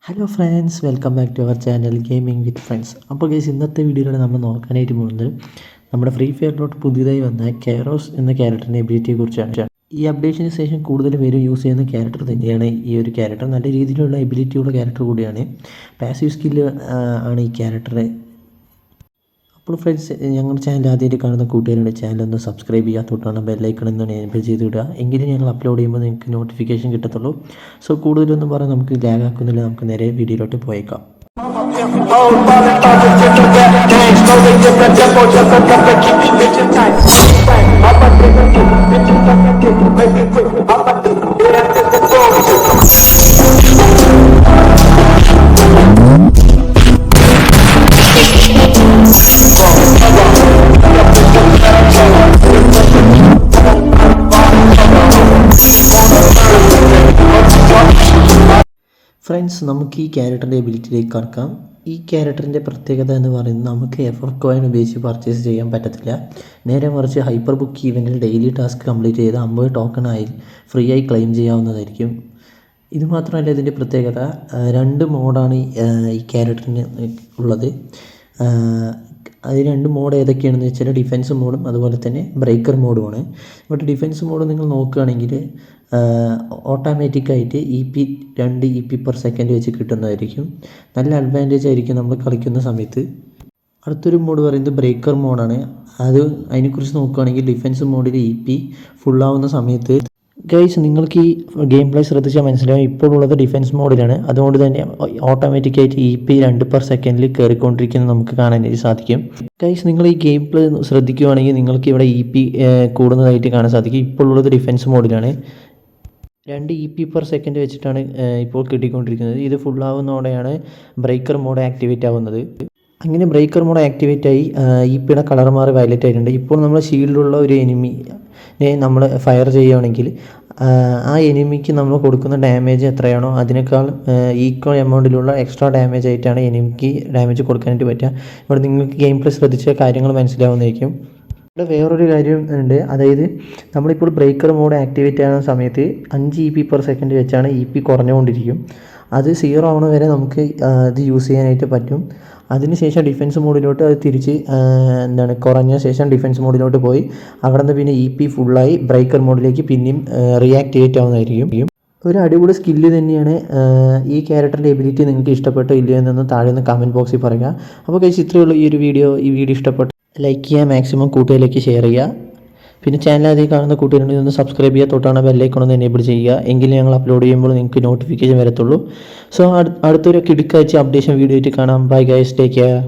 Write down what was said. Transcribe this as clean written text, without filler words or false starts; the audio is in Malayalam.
Hello friends, welcome back to our channel gaming with friends. അപ്പോൾ ഗൈസ്, ഇന്നത്തെ വീഡിയോയിൽ നമ്മൾ നോക്കാനായിട്ട് പോകുന്നത് നമ്മുടെ ഫ്രീ ഫയറിലോട്ട് പുതിയതായി വന്ന കെയറോസ് എന്ന ക്യാരക്ടറിൻ്റെ എബിലിറ്റിയെ കുറിച്ചാണ്. ഈ അപ്ഡേഷന് ശേഷം കൂടുതൽ പേര് യൂസ് ചെയ്യുന്ന ക്യാരക്ടർ തന്നെയാണ് ഈ ഒരു ക്യാരക്ടർ. നല്ല രീതിയിലുള്ള എബിലിറ്റിയുള്ള ക്യാരക്ടർ കൂടിയാണ്. പാസീവ് സ്കില്ല് ആണ് ഈ ക്യാരക്ടർ. അപ്പോൾ ഫ്രണ്ട്സ്, ഞങ്ങളുടെ ചാനൽ ആദ്യമായിട്ട് കാണുന്ന കൂട്ടുകാരുടെ ചാനൽ ഒന്ന് സബ്സ്ക്രൈബ് ചെയ്യാത്തോട്ടാണ് ബെല്ലൈക്കൺ എന്ന് എനേബിൾ ചെയ്ത് വിടുക. എങ്കിലും ഞങ്ങൾ അപ്ലോഡ് ചെയ്യുമ്പോൾ നിങ്ങൾക്ക് നോട്ടിഫിക്കേഷൻ കിട്ടത്തുള്ളൂ. സോ കൂടുതലൊന്നും പറയാൻ നമുക്ക് ലാഗ് ആക്കുന്നില്ല, നമുക്ക് നേരെ വീഡിയോയിലോട്ട് പോയേക്കാം. ഫ്രണ്ട്സ്, നമുക്ക് ഈ ക്യാരക്ടറിൻ്റെ എബിലിറ്റിയിലേക്ക് കടക്കാം. ഈ ക്യാരക്ടറിൻ്റെ പ്രത്യേകത എന്ന് പറയുന്നത് നമുക്ക് എഫർ കോയിൻ ഉപയോഗിച്ച് പർച്ചേസ് ചെയ്യാൻ പറ്റത്തില്ല. നേരെ മറിച്ച് ഹൈപ്പർ ബുക്ക് ഈവൻറ്റിൽ ഡെയിലി ടാസ്ക് കംപ്ലീറ്റ് ചെയ്ത് 50 ടോക്കണായി ഫ്രീ ആയി ക്ലെയിം ചെയ്യാവുന്നതായിരിക്കും. ഇത് മാത്രമല്ല, ഇതിൻ്റെ പ്രത്യേകത 2 മോഡാണ് ഈ ക്യാരക്ടറിന് ഉള്ളത്. അത് 2 മോഡ് ഏതൊക്കെയാണെന്ന് വെച്ചാൽ ഡിഫൻസ് മോഡും അതുപോലെ തന്നെ ബ്രേക്കർ മോഡുമാണ്. ബട്ട് ഡിഫൻസ് മോഡ് നിങ്ങൾ നോക്കുകയാണെങ്കിൽ ഓട്ടോമാറ്റിക്കായിട്ട് 2 EP പെർ സെക്കൻഡ് വെച്ച് കിട്ടുന്നതായിരിക്കും. നല്ല അഡ്വാൻറ്റേജ് ആയിരിക്കും നമ്മൾ കളിക്കുന്ന സമയത്ത്. അടുത്തൊരു മോഡ് പറയുന്നത് ബ്രേക്കർ മോഡാണ്. അതിനെക്കുറിച്ച് നോക്കുകയാണെങ്കിൽ ഡിഫൻസ് മോഡിൽ EP ഫുള്ളാവുന്ന സമയത്ത് ഗൈസ്, നിങ്ങൾക്ക് ഈ ഗെയിം പ്ലേ ശ്രദ്ധിച്ചാൽ മനസ്സിലാവും, ഇപ്പോൾ ഉള്ളത് ഡിഫൻസ് മോഡിലാണ്. അതുകൊണ്ട് തന്നെ ഓട്ടോമാറ്റിക്കായിട്ട് EP 2 പെർ സെക്കൻഡിൽ കയറിക്കൊണ്ടിരിക്കുന്നത് നമുക്ക് കാണാനായിട്ട് സാധിക്കും. ഗൈസ്, നിങ്ങൾ ഈ ഗെയിം പ്ലേ ശ്രദ്ധിക്കുകയാണെങ്കിൽ നിങ്ങൾക്ക് ഇവിടെ EP കൂടുന്നതായിട്ട് കാണാൻ സാധിക്കും. ഇപ്പോൾ ഉള്ളത് ഡിഫൻസ് മോഡിലാണ്. 2 EP പെർ സെക്കൻഡ് വെച്ചിട്ടാണ് ഇപ്പോൾ കിട്ടിക്കൊണ്ടിരിക്കുന്നത്. ഇത് ഫുള്ളാവുന്നതോടെയാണ് ബ്രേക്കർ മോഡ് ആക്ടിവേറ്റ് ആവുന്നത്. അങ്ങനെ ബ്രേക്കർ മോഡ് ആക്ടിവേറ്റ് ആയി EPയുടെ കളർ മാറി വയലറ്റ് ആയിട്ടുണ്ട്. ഇപ്പോൾ നമ്മൾ ഷീൽഡുള്ള ഒരു എനിമിനെ നമ്മൾ ഫയർ ചെയ്യുകയാണെങ്കിൽ ആ എനിമിക്ക് നമ്മൾ കൊടുക്കുന്ന ഡാമേജ് എത്രയാണോ അതിനേക്കാൾ ഈക്വൽ എമൗണ്ടിലുള്ള എക്സ്ട്രാ ഡാമേജ് ആയിട്ടാണ് എനിമിക്ക് ഡാമേജ് കൊടുക്കാനായിട്ട് പറ്റുക. ഇവിടെ നിങ്ങൾക്ക് ഗെയിം പ്ലേ ശ്രദ്ധിച്ച കാര്യങ്ങൾ മനസ്സിലാവുന്നതായിരിക്കും. ഇവിടെ വേറൊരു കാര്യം ഉണ്ട്, അതായത് നമ്മളിപ്പോൾ ബ്രേക്കർ മോഡ് ആക്ടിവേറ്റ് ആകുന്ന സമയത്ത് 5 EP പെർ സെക്കൻഡ് വെച്ചാണ് EP കുറഞ്ഞുകൊണ്ടിരിക്കും. അത് 0 ആവണ വരെ നമുക്ക് ഇത് യൂസ് ചെയ്യാനായിട്ട് പറ്റും. അതിനുശേഷം ഡിഫൻസ് മോഡിലോട്ട് അത് തിരിച്ച് കുറഞ്ഞ ശേഷം ഡിഫൻസ് മോഡിലോട്ട് പോയി അവിടെ നിന്ന് പിന്നെ EP ഫുള്ളായി ബ്രേക്കർ മോഡിലേക്ക് പിന്നെയും റീആക്ടിവേറ്റ് ആവുന്നതായിരിക്കും. ഒരു അടിപൊളി സ്കില്ല് തന്നെയാണ്. ഈ ക്യാരക്ടറിൻ്റെ എബിലിറ്റി നിങ്ങൾക്ക് ഇഷ്ടപ്പെട്ടോ ഇല്ലയോ എന്നൊന്ന് താഴെ നിന്ന് കമൻറ്റ് ബോക്സിൽ പറയുക. അപ്പോൾ കഴിച്ച് ഇത്രയുള്ള ഈ വീഡിയോ ഇഷ്ടപ്പെട്ടു ലൈക്ക് ചെയ്യുക, മാക്സിമം കൂട്ടുകാരിലേക്ക് ഷെയർ ചെയ്യുക. പിന്നെ ചാനൽ ആദ്യം കാണുന്ന കൂട്ടുകാരിൽ നിന്ന് സബ്സ്ക്രൈബ് ചെയ്യുക, തൊട്ടാണ് ബെല്ലൈക്കൺ ഒന്ന് എനേബിൾ ചെയ്യുക. എങ്കിലും ഞങ്ങൾ അപ്ലോഡ് ചെയ്യുമ്പോൾ നിങ്ങൾക്ക് നോട്ടിഫിക്കേഷൻ വരത്തുള്ളൂ. സോ അടുത്തൊരു കിടുക്കാഴ്ച അപ്ഡേഷൻ വീഡിയോ ആയിട്ട് കാണാം. Bye guys, take care.